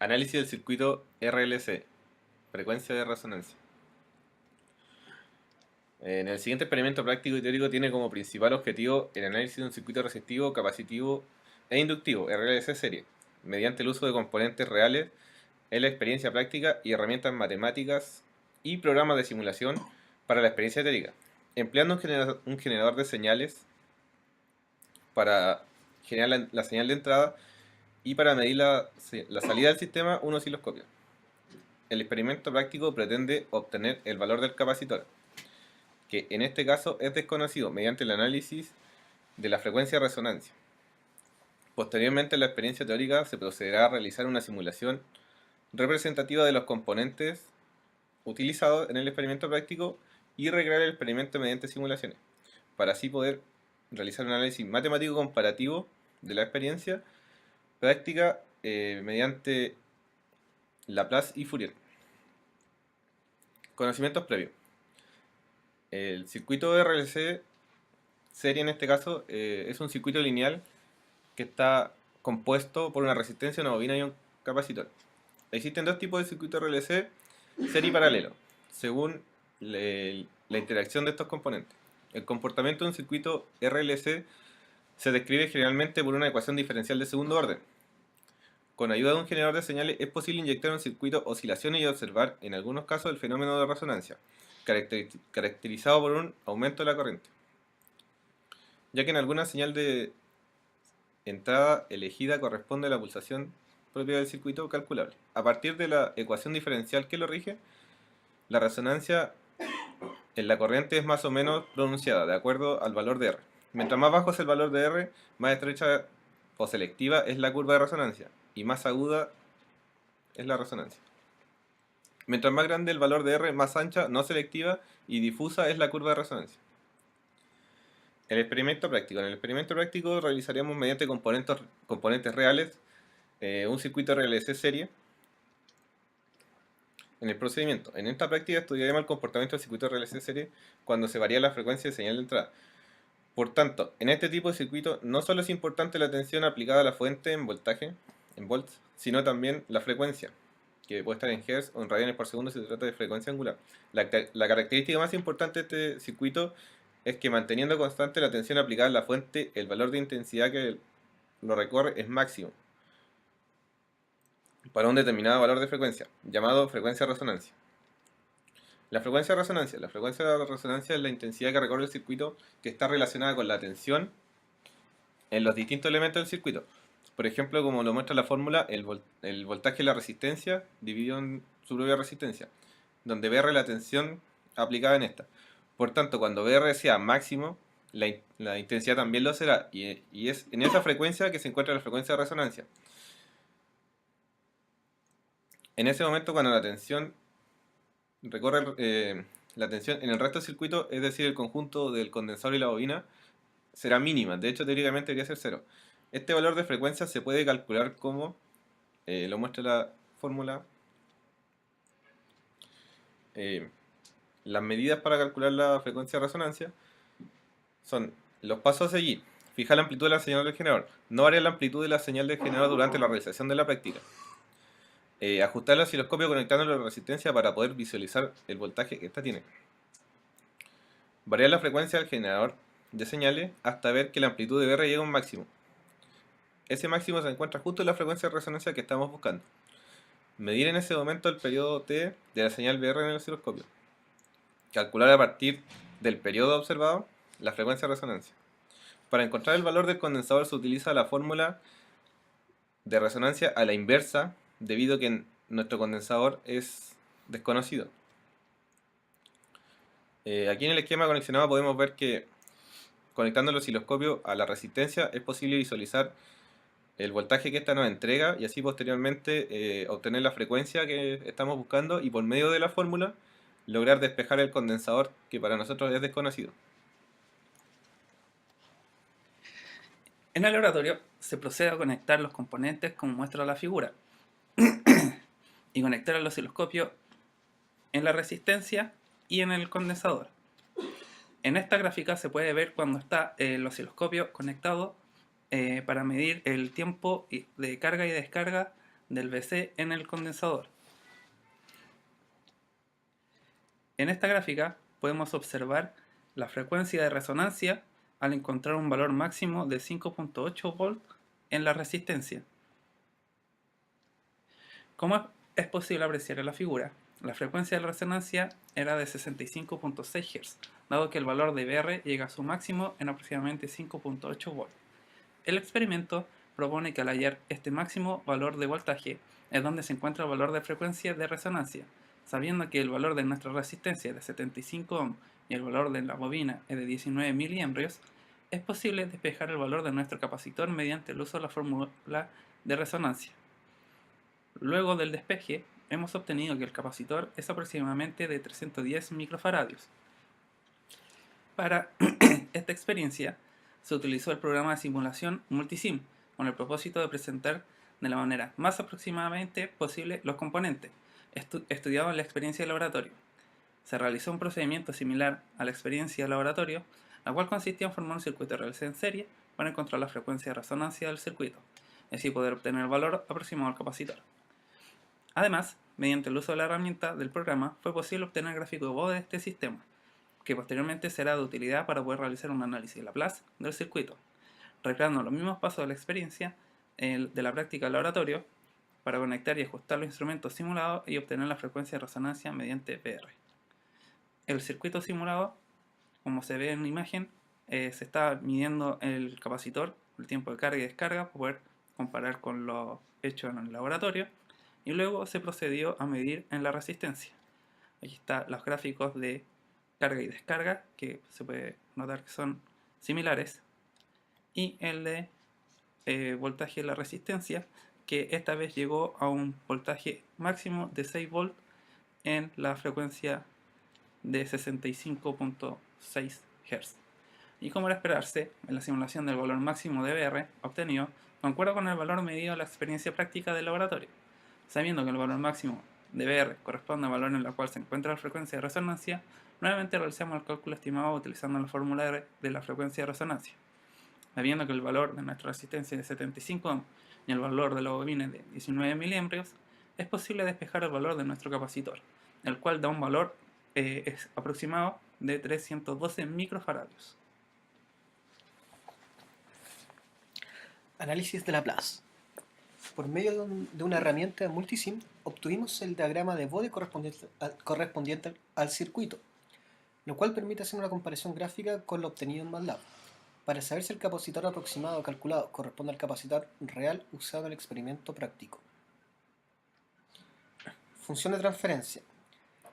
Análisis del circuito RLC, frecuencia de resonancia. En el siguiente experimento práctico y teórico tiene como principal objetivo el análisis de un circuito resistivo, capacitivo e inductivo, RLC serie, mediante el uso de componentes reales en la experiencia práctica y herramientas matemáticas y programas de simulación para la experiencia teórica, empleando un generador de señales para generar la señal de entrada y para medir la salida del sistema, un osciloscopio. El experimento práctico pretende obtener el valor del capacitor, que en este caso es desconocido mediante el análisis de la frecuencia de resonancia. Posteriormente, en la experiencia teórica se procederá a realizar una simulación representativa de los componentes utilizados en el experimento práctico y recrear el experimento mediante simulaciones, para así poder realizar un análisis matemático comparativo de la experiencia práctica mediante Laplace y Fourier. Conocimientos previos. El circuito RLC serie en este caso es un circuito lineal que está compuesto por una resistencia, una bobina y un capacitor. Existen dos tipos de circuito RLC, serie y paralelo, según la interacción de estos componentes. El comportamiento de un circuito RLC se describe generalmente por una ecuación diferencial de segundo orden. Con ayuda de un generador de señales es posible inyectar en un circuito oscilaciones y observar, en algunos casos, el fenómeno de resonancia, caracterizado por un aumento de la corriente, ya que en alguna señal de entrada elegida corresponde a la pulsación propia del circuito calculable. A partir de la ecuación diferencial que lo rige, la resonancia en la corriente es más o menos pronunciada, de acuerdo al valor de R. Mientras más bajo es el valor de R, más estrecha o selectiva es la curva de resonancia, y más aguda es la resonancia. Mientras más grande el valor de R, más ancha, no selectiva y difusa es la curva de resonancia. El experimento práctico. En el experimento práctico realizaríamos mediante componentes reales un circuito RLC serie. En el procedimiento. En esta práctica estudiaremos el comportamiento del circuito RLC serie cuando se varía la frecuencia de señal de entrada. Por tanto, en este tipo de circuito no solo es importante la tensión aplicada a la fuente en voltaje, en volts, sino también la frecuencia, que puede estar en Hz o en radianes por segundo si se trata de frecuencia angular. La característica más importante de este circuito es que manteniendo constante la tensión aplicada a la fuente, el valor de intensidad que lo recorre es máximo para un determinado valor de frecuencia, llamado frecuencia de resonancia. La frecuencia de resonancia. La frecuencia de resonancia es la intensidad que recorre el circuito que está relacionada con la tensión en los distintos elementos del circuito. Por ejemplo, como lo muestra la fórmula, el voltaje de la resistencia dividido en su propia resistencia, donde VR es la tensión aplicada en esta. Por tanto, cuando VR sea máximo, la intensidad también lo será, y es en esa frecuencia que se encuentra la frecuencia de resonancia. En ese momento, cuando la tensión recorre la tensión en el resto del circuito, es decir, el conjunto del condensador y la bobina, será mínima. De hecho, teóricamente debería ser cero. Este valor de frecuencia se puede calcular como lo muestra la fórmula. Las medidas para calcular la frecuencia de resonancia son los pasos a seguir. Fijar la amplitud de la señal del generador. No variar la amplitud de la señal del generador durante la realización de la práctica. Ajustar el osciloscopio conectándolo a la resistencia para poder visualizar el voltaje que ésta tiene. Variar la frecuencia del generador de señales hasta ver que la amplitud de VR llega a un máximo. Ese máximo se encuentra justo en la frecuencia de resonancia que estamos buscando. Medir en ese momento el periodo T de la señal VR en el osciloscopio. Calcular a partir del periodo observado la frecuencia de resonancia. Para encontrar el valor del condensador se utiliza la fórmula de resonancia a la inversa, debido a que nuestro condensador es desconocido. Aquí en el esquema conexionado podemos ver que conectando el osciloscopio a la resistencia es posible visualizar el voltaje que ésta nos entrega y así posteriormente obtener la frecuencia que estamos buscando y por medio de la fórmula lograr despejar el condensador que para nosotros es desconocido. En el laboratorio se procede a conectar los componentes como muestra la figura y conectar el osciloscopio en la resistencia y en el condensador. En esta gráfica se puede ver cuando está el osciloscopio conectado para medir el tiempo de carga y descarga del VC en el condensador. En esta gráfica podemos observar la frecuencia de resonancia al encontrar un valor máximo de 5.8 volts en la resistencia. Como es posible apreciar en la figura, la frecuencia de resonancia era de 65.6 Hz, dado que el valor de Br llega a su máximo en aproximadamente 5.8 volts. El experimento propone que al hallar este máximo valor de voltaje es donde se encuentra el valor de frecuencia de resonancia. Sabiendo que el valor de nuestra resistencia es de 75 ohm y el valor de la bobina es de 19 miliamperes, es posible despejar el valor de nuestro capacitor mediante el uso de la fórmula de resonancia. Luego del despeje, hemos obtenido que el capacitor es aproximadamente de 310 microfaradios. Para esta experiencia, se utilizó el programa de simulación Multisim, con el propósito de presentar de la manera más aproximadamente posible los componentes estudiados en la experiencia de laboratorio. Se realizó un procedimiento similar a la experiencia de laboratorio, la cual consistía en formar un circuito RLC en serie para encontrar la frecuencia de resonancia del circuito, y así poder obtener el valor aproximado al capacitor. Además, mediante el uso de la herramienta del programa, fue posible obtener el gráfico de Bode de este sistema, que posteriormente será de utilidad para poder realizar un análisis de Laplace del circuito, recreando los mismos pasos de la experiencia de la práctica del laboratorio para conectar y ajustar los instrumentos simulados y obtener la frecuencia de resonancia mediante PR. El circuito simulado, como se ve en la imagen, se está midiendo el capacitor, el tiempo de carga y descarga, para poder comparar con lo hecho en el laboratorio, y luego se procedió a medir en la resistencia. Aquí están los gráficos de carga y descarga, que se puede notar que son similares, y el de voltaje de la resistencia, que esta vez llegó a un voltaje máximo de 6 volts en la frecuencia de 65.6 Hz. Y como era esperarse, en la simulación del valor máximo de Br obtenido concuerda con el valor medido en la experiencia práctica del laboratorio. Sabiendo que el valor máximo de Br corresponde al valor en el cual se encuentra la frecuencia de resonancia, nuevamente realizamos el cálculo estimado utilizando la fórmula de la frecuencia de resonancia. Sabiendo que el valor de nuestra resistencia es de 75 ohm y el valor de la bobina es de 19 miliamperes, es posible despejar el valor de nuestro capacitor, el cual da un valor es aproximado de 312 microfaradios. Análisis de Laplace. Por medio de una herramienta Multisim, obtuvimos el diagrama de Bode correspondiente al circuito, lo cual permite hacer una comparación gráfica con lo obtenido en MATLAB, para saber si el capacitor aproximado calculado corresponde al capacitor real usado en el experimento práctico. Función de transferencia.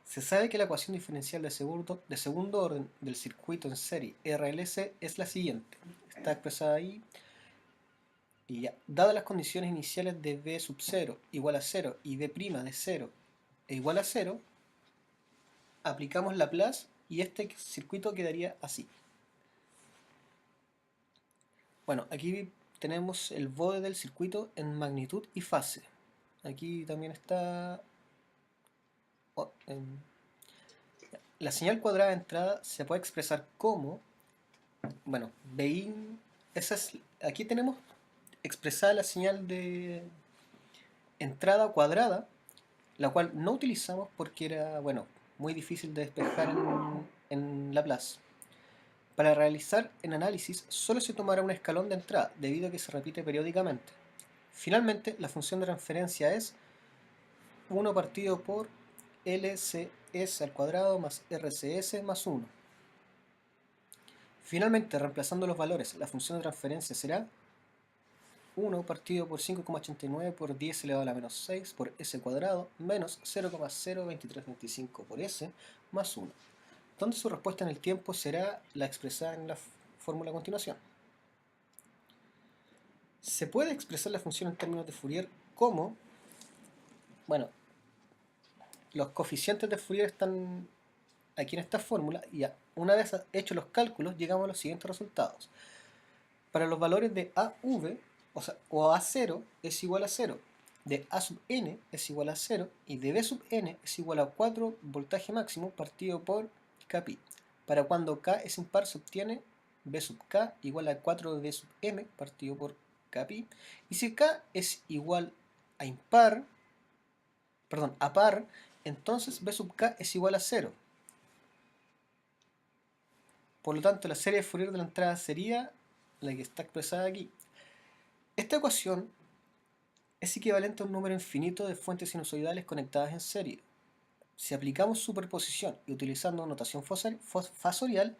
Se sabe que la ecuación diferencial de segundo orden del circuito en serie RLC es la siguiente. Está expresada ahí. Y ya, dadas las condiciones iniciales de B sub 0 igual a 0 y B' de 0 e igual a 0, aplicamos Laplace y este circuito quedaría así. Bueno, aquí tenemos el Bode del circuito en magnitud y fase. Aquí también está... la señal cuadrada de entrada se puede expresar como... Bueno, Bin... aquí tenemos expresada la señal de entrada cuadrada, la cual no utilizamos porque era, bueno, muy difícil de despejar en Laplace. Para realizar el análisis solo se tomará un escalón de entrada, debido a que se repite periódicamente. Finalmente, la función de transferencia es 1 partido por LCS al cuadrado más RCS más 1. Finalmente, reemplazando los valores, la función de transferencia será 1 partido por 5,89 por 10 elevado a la menos 6 por s cuadrado menos 0,02325 por s más 1, donde su respuesta en el tiempo será la expresada en la fórmula a continuación. Se puede expresar la función en términos de Fourier como, bueno, los coeficientes de Fourier están aquí en esta fórmula y una vez hechos los cálculos llegamos a los siguientes resultados. Para los valores de AV, o A0 es igual a 0, de A sub n es igual a 0 y de B sub n es igual a 4 voltaje máximo partido por kpi. Para cuando k es impar se obtiene B sub k igual a 4 de B sub m partido por kpi. Y si k es igual a impar, perdón, a par, entonces B sub k es igual a 0. Por lo tanto, la serie de Fourier de la entrada sería la que está expresada aquí. Esta ecuación es equivalente a un número infinito de fuentes sinusoidales conectadas en serie. Si aplicamos superposición y utilizando notación fasorial,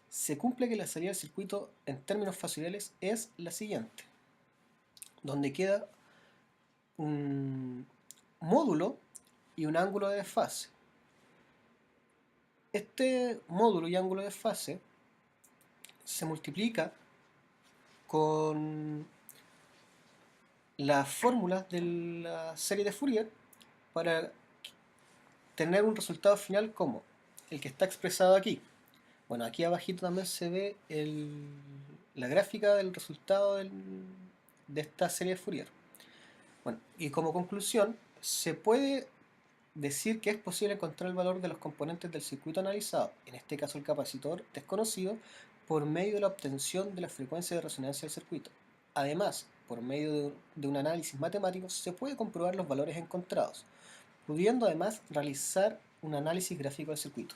se cumple que la salida del circuito en términos fasoriales es la siguiente, donde queda un módulo y un ángulo de desfase. Este módulo y ángulo de desfase se multiplica con las fórmulas de la serie de Fourier para tener un resultado final como el que está expresado aquí. Bueno, aquí abajito también se ve la gráfica del resultado de esta serie de Fourier. Bueno, y como conclusión, se puede decir que es posible encontrar el valor de los componentes del circuito analizado, en este caso el capacitor desconocido, por medio de la obtención de la frecuencia de resonancia del circuito. Además, por medio de un análisis matemático, se puede comprobar los valores encontrados, pudiendo además realizar un análisis gráfico del circuito.